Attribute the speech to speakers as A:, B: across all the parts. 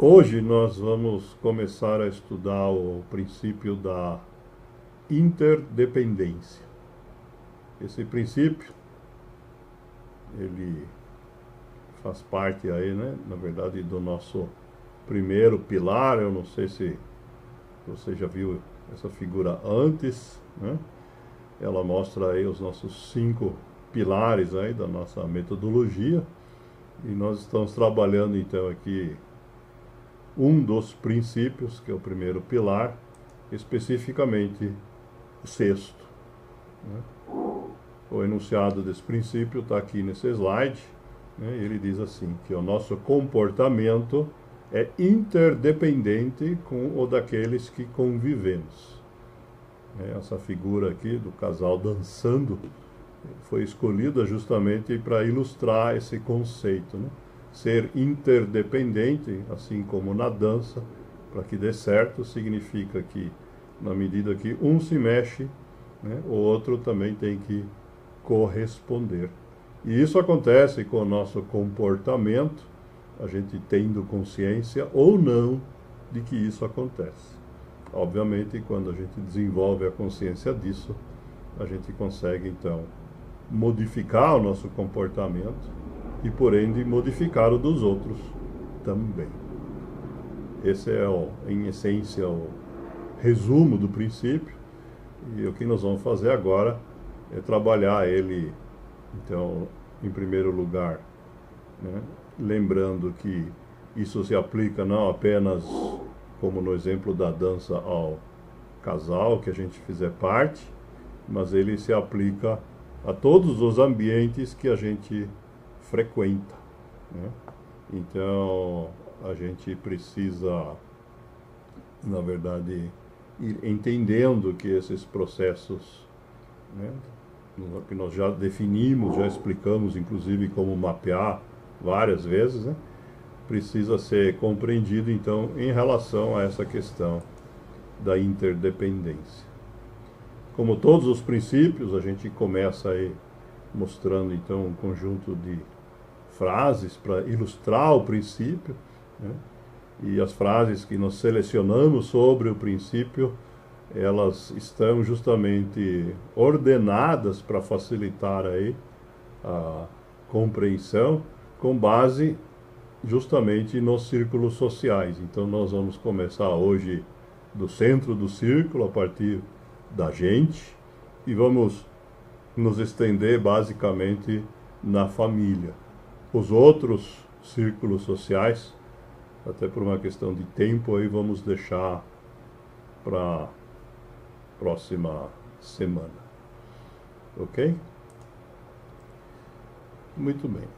A: Hoje nós vamos começar a estudar o princípio da interdependência. Esse princípio, ele faz parte aí, né, na verdade, do nosso primeiro pilar. Eu não sei se você já viu essa figura antes, né? Ela mostra aí os nossos 5 pilares aí da nossa metodologia e nós estamos trabalhando então aqui um dos princípios, que é o primeiro pilar, especificamente o sexto, né? O enunciado desse princípio está aqui nesse slide, né? Ele diz assim, que o nosso comportamento é interdependente com o daqueles que convivemos. Essa figura aqui do casal dançando foi escolhida justamente para ilustrar esse conceito, né? Ser interdependente, assim como na dança, para que dê certo, significa que, na medida que um se mexe, né, o outro também tem que corresponder. E isso acontece com o nosso comportamento, a gente tendo consciência ou não de que isso acontece. Obviamente, quando a gente desenvolve a consciência disso, a gente consegue então modificar o nosso comportamento e, por ende, modificar o dos outros também. Esse é, em essência, o resumo do princípio, e o que nós vamos fazer agora é trabalhar ele, então, em primeiro lugar, né, lembrando que isso se aplica não apenas, como no exemplo da dança, ao casal que a gente fizer parte, mas ele se aplica a todos os ambientes que a gente frequenta, né? Então, a gente precisa, na verdade, ir entendendo que esses processos, né, que nós já definimos, já explicamos, inclusive, como mapear várias vezes, né, precisa ser compreendido, então, em relação a essa questão da interdependência. Como todos os princípios, a gente começa aí mostrando então um conjunto de frases para ilustrar o princípio, né? E as frases que nós selecionamos sobre o princípio, elas estão justamente ordenadas para facilitar aí a compreensão com base justamente nos círculos sociais. Então nós vamos começar hoje do centro do círculo, a partir da gente, e vamos nos estender basicamente na família. Os outros círculos sociais, até por uma questão de tempo, aí vamos deixar para a próxima semana. Ok? Muito bem.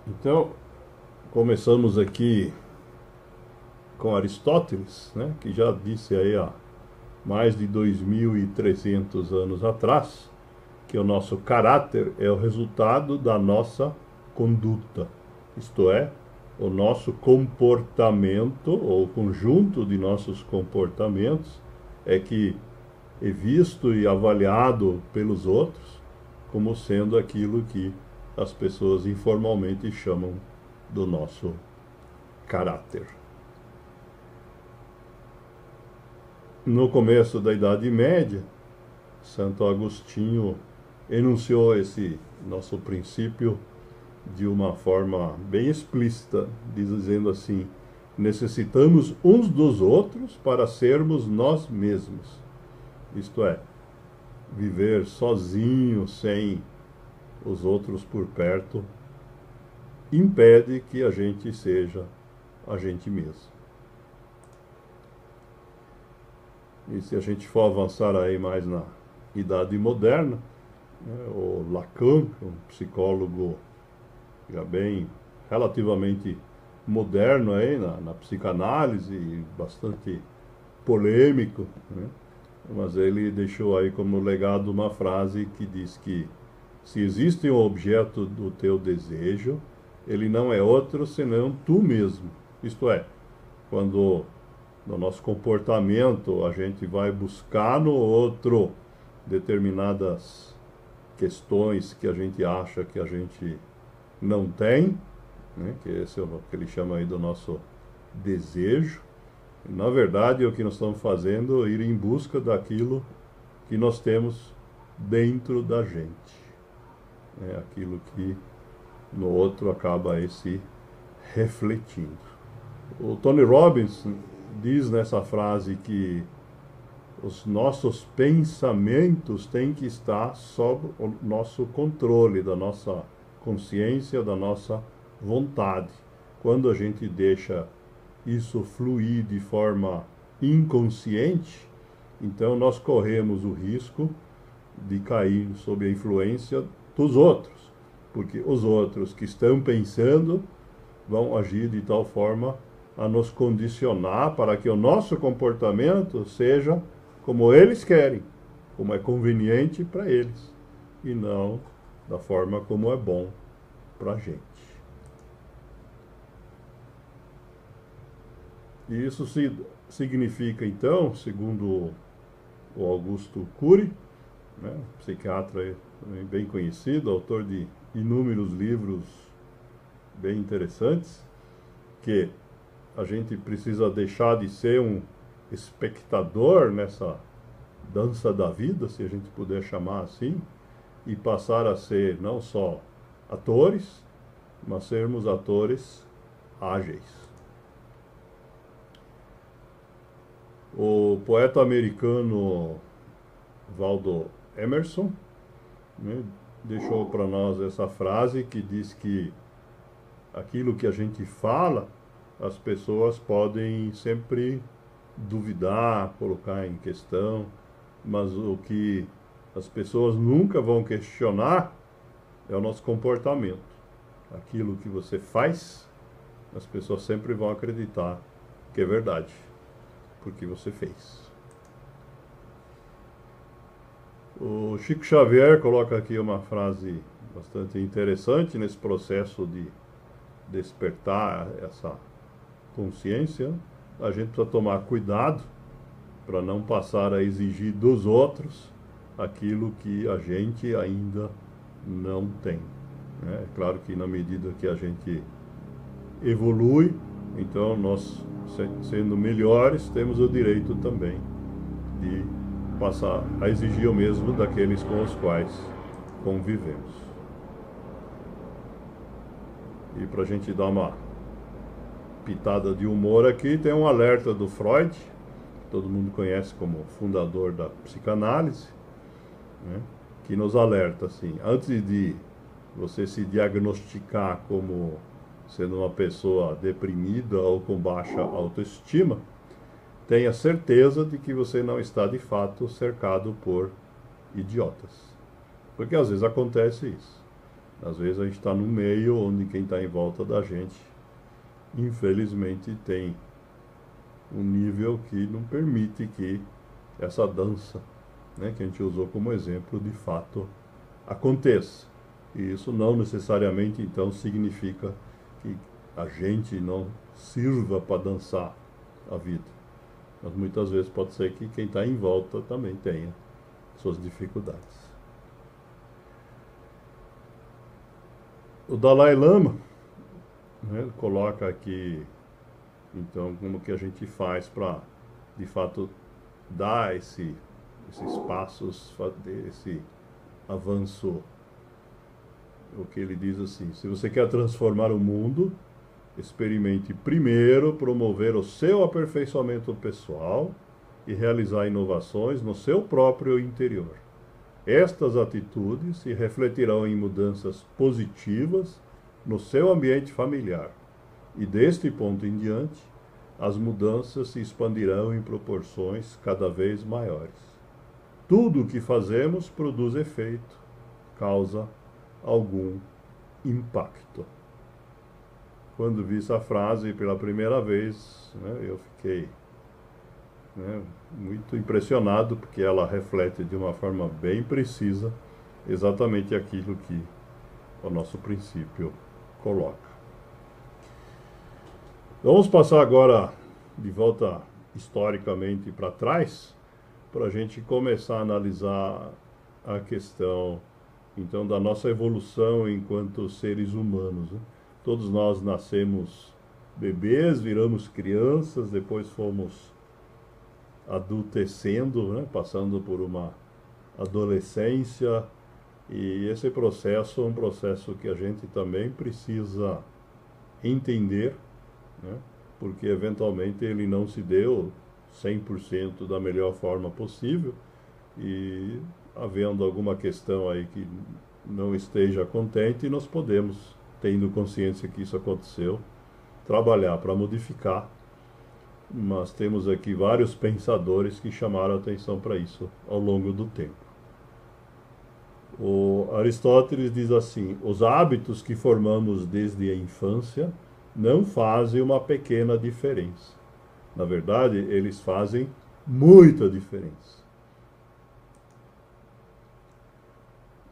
A: Então, começamos aqui com Aristóteles, né, que já disse aí há mais de 2.300 anos atrás, que o nosso caráter é o resultado da nossa conduta, isto é, o nosso comportamento, ou o conjunto de nossos comportamentos, é que é visto e avaliado pelos outros como sendo aquilo que as pessoas informalmente chamam do nosso caráter. No começo da Idade Média, Santo Agostinho enunciou esse nosso princípio de uma forma bem explícita, dizendo assim: necessitamos uns dos outros para sermos nós mesmos. Isto é, viver sozinho, sem os outros por perto, impede que a gente seja a gente mesmo. E se a gente for avançar aí mais na Idade Moderna, né, o Lacan, um psicólogo já bem relativamente moderno aí na psicanálise, bastante polêmico, né? Mas ele deixou aí como legado uma frase que diz que se existe um objeto do teu desejo, ele não é outro senão tu mesmo. Isto é, quando no nosso comportamento a gente vai buscar no outro determinadas questões que a gente acha que a gente não tem, né? Que esse é o que ele chama aí do nosso desejo. E, na verdade, o que nós estamos fazendo é ir em busca daquilo que nós temos dentro da gente, né? Aquilo que no outro acaba aí se refletindo. O Tony Robbins diz nessa frase que os nossos pensamentos têm que estar sob o nosso controle, da nossa consciência, da nossa vontade. Quando a gente deixa isso fluir de forma inconsciente, então nós corremos o risco de cair sob a influência dos outros, porque os outros que estão pensando vão agir de tal forma a nos condicionar para que o nosso comportamento seja como eles querem, como é conveniente para eles, e não da forma como é bom para a gente. E isso significa, então, segundo o Augusto Cury, né, psiquiatra bem conhecido, autor de inúmeros livros bem interessantes, que a gente precisa deixar de ser um espectador nessa dança da vida, se a gente puder chamar assim, e passar a ser não só atores, mas sermos atores ágeis. O poeta americano Waldo Emerson, né, deixou para nós essa frase que diz que aquilo que a gente fala, as pessoas podem sempre duvidar, colocar em questão, mas o que as pessoas nunca vão questionar é o nosso comportamento. Aquilo que você faz, as pessoas sempre vão acreditar que é verdade, porque você fez. O Chico Xavier coloca aqui uma frase bastante interessante nesse processo de despertar essa consciência. A gente precisa tomar cuidado para não passar a exigir dos outros aquilo que a gente ainda não tem, né? É claro que na medida que a gente evolui, então nós, sendo melhores, temos o direito também de passar a exigir o mesmo daqueles com os quais convivemos. E para a gente dar uma pitada de humor aqui, tem um alerta do Freud, todo mundo conhece como fundador da psicanálise, né, que nos alerta assim, antes de você se diagnosticar como sendo uma pessoa deprimida ou com baixa autoestima, tenha certeza de que você não está de fato cercado por idiotas. Porque às vezes acontece isso. Às vezes a gente está no meio onde quem está em volta da gente, infelizmente, tem um nível que não permite que essa dança, né, que a gente usou como exemplo, de fato aconteça. E isso não necessariamente, então, significa que a gente não sirva para dançar a vida. Mas muitas vezes pode ser que quem está em volta também tenha suas dificuldades. O Dalai Lama, né, coloca aqui, então, como que a gente faz para, de fato, dar esses passos, esse avanço. O que ele diz assim: se você quer transformar o mundo, experimente primeiro promover o seu aperfeiçoamento pessoal e realizar inovações no seu próprio interior. Estas atitudes se refletirão em mudanças positivas no seu ambiente familiar. E deste ponto em diante, as mudanças se expandirão em proporções cada vez maiores. Tudo o que fazemos produz efeito, causa algum impacto. Quando vi essa frase pela primeira vez, né, eu fiquei, né, muito impressionado, porque ela reflete de uma forma bem precisa exatamente aquilo que o nosso princípio coloca. Vamos passar agora de volta historicamente para trás, para a gente começar a analisar a questão, então, da nossa evolução enquanto seres humanos, né? Todos nós nascemos bebês, viramos crianças, depois fomos adultecendo, né? Passando por uma adolescência. E esse processo é um processo que a gente também precisa entender, né? Porque eventualmente ele não se deu 100% da melhor forma possível, e havendo alguma questão aí que não esteja contente, nós podemos, tendo consciência que isso aconteceu, trabalhar para modificar. Mas temos aqui vários pensadores que chamaram a atenção para isso ao longo do tempo. O Aristóteles diz assim: os hábitos que formamos desde a infância não fazem uma pequena diferença. Na verdade, eles fazem muita diferença.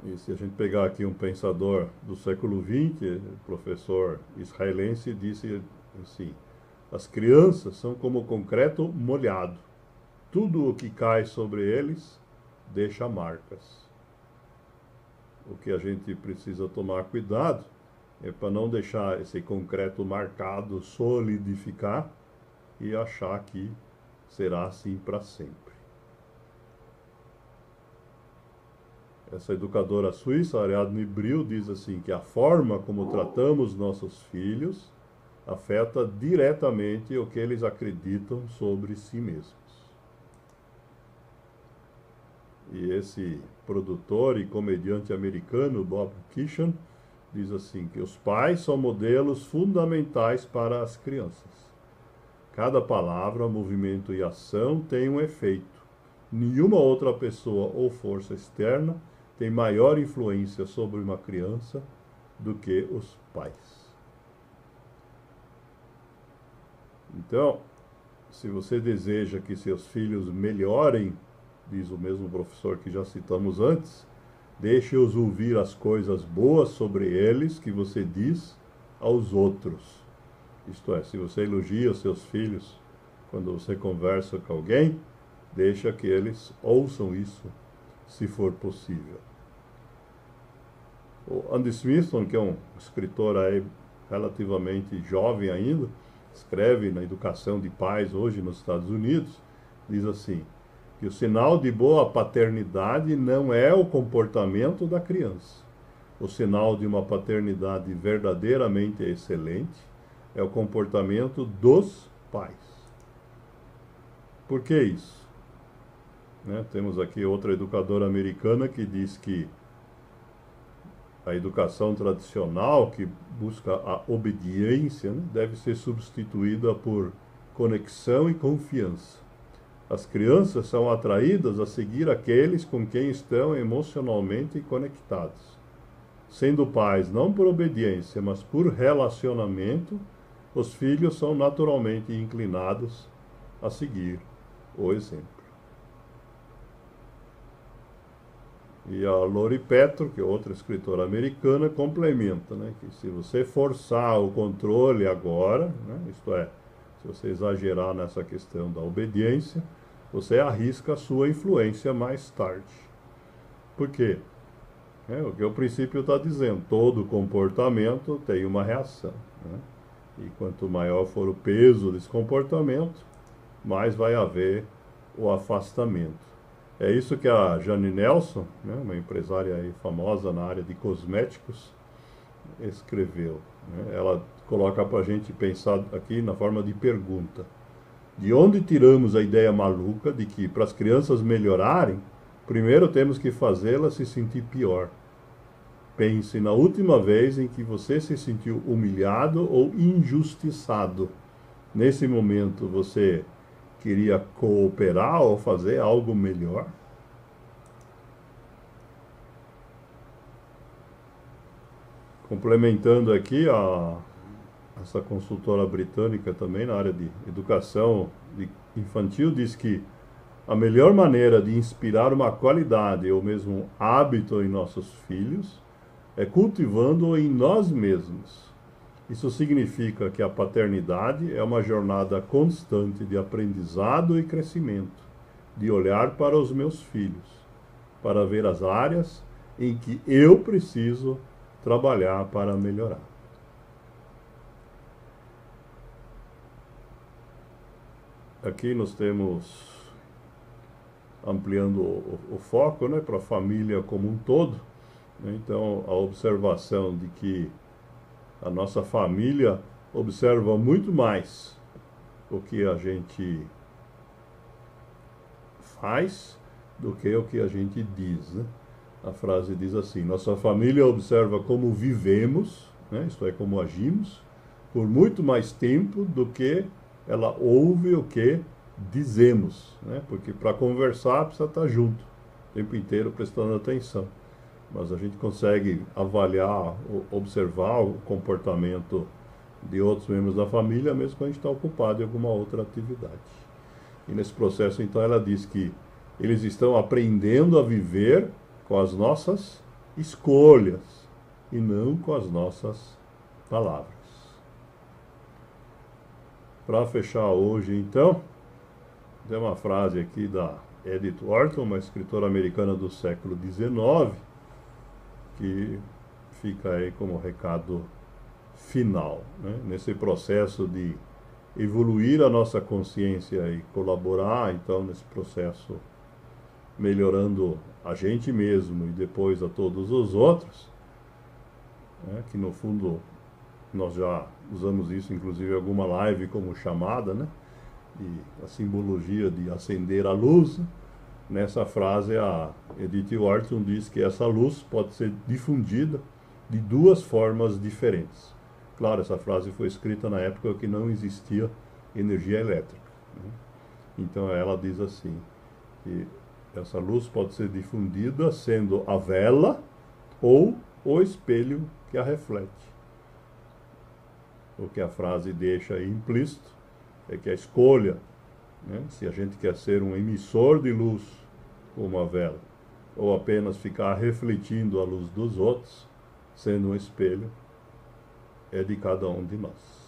A: E se a gente pegar aqui um pensador do século XX, professor israelense, disse assim: as crianças são como concreto molhado. Tudo o que cai sobre eles deixa marcas. O que a gente precisa tomar cuidado é para não deixar esse concreto marcado solidificar e achar que será assim para sempre. Essa educadora suíça, Ariadne Bril, diz assim que a forma como tratamos nossos filhos afeta diretamente o que eles acreditam sobre si mesmos. E esse produtor e comediante americano, Bob Keeshan, diz assim que os pais são modelos fundamentais para as crianças. Cada palavra, movimento e ação tem um efeito. Nenhuma outra pessoa ou força externa tem maior influência sobre uma criança do que os pais. Então, se você deseja que seus filhos melhorem, diz o mesmo professor que já citamos antes, deixe-os ouvir as coisas boas sobre eles que você diz aos outros. Isto é, se você elogia os seus filhos quando você conversa com alguém, deixa que eles ouçam isso, se for possível. O Andy Smithson, que é um escritor aí relativamente jovem ainda, escreve na Educação de Pais hoje nos Estados Unidos, diz assim: que o sinal de boa paternidade não é o comportamento da criança. O sinal de uma paternidade verdadeiramente excelente é o comportamento dos pais. Por que isso? Né? Temos aqui outra educadora americana que diz que a educação tradicional, que busca a obediência, né, deve ser substituída por conexão e confiança. As crianças são atraídas a seguir aqueles com quem estão emocionalmente conectados. Sendo pais não por obediência, mas por relacionamento, os filhos são naturalmente inclinados a seguir o exemplo. E a Lori Petro, que é outra escritora americana, complementa, né, que se você forçar o controle agora, né, isto é, se você exagerar nessa questão da obediência, você arrisca a sua influência mais tarde. Por quê? O que o princípio está dizendo, todo comportamento tem uma reação, né? E quanto maior for o peso desse comportamento, mais vai haver o afastamento. É isso que a Jane Nelson, né, uma empresária aí famosa na área de cosméticos, escreveu, né? Ela coloca para a gente pensar aqui na forma de pergunta. De onde tiramos a ideia maluca de que, para as crianças melhorarem, primeiro temos que fazê-las se sentir pior? Pense na última vez em que você se sentiu humilhado ou injustiçado. Nesse momento, você queria cooperar ou fazer algo melhor? Complementando aqui, essa consultora britânica também na área de educação infantil diz que a melhor maneira de inspirar uma qualidade ou mesmo um hábito em nossos filhos é cultivando-o em nós mesmos. Isso significa que a paternidade é uma jornada constante de aprendizado e crescimento, de olhar para os meus filhos, para ver as áreas em que eu preciso trabalhar para melhorar. aqui nós temos, ampliando o foco, né, para a família como um todo, né? Então, a observação de que a nossa família observa muito mais o que a gente faz do que o que a gente diz, né? A frase diz assim: nossa família observa como vivemos, né, isto é, como agimos, por muito mais tempo do que ela ouve o que dizemos, né? Porque para conversar precisa estar junto, o tempo inteiro prestando atenção. Mas a gente consegue avaliar, observar o comportamento de outros membros da família, mesmo quando a gente está ocupado em alguma outra atividade. E nesse processo, então, ela diz que eles estão aprendendo a viver com as nossas escolhas e não com as nossas palavras. Para fechar hoje, então, tem uma frase aqui da Edith Wharton, uma escritora americana do século XIX, que fica aí como recado final, né? Nesse processo de evoluir a nossa consciência e colaborar, então, nesse processo, melhorando a gente mesmo e depois a todos os outros, né? Que no fundo nós já usamos isso, inclusive, em alguma live como chamada, né? E a simbologia de acender a luz. Nessa frase, a Edith Wharton diz que essa luz pode ser difundida de duas formas diferentes. Claro, essa frase foi escrita na época que não existia energia elétrica, né? Então ela diz assim, que essa luz pode ser difundida sendo a vela ou o espelho que a reflete. O que a frase deixa aí implícito é que a escolha, né, se a gente quer ser um emissor de luz, como a vela, ou apenas ficar refletindo a luz dos outros, sendo um espelho, é de cada um de nós.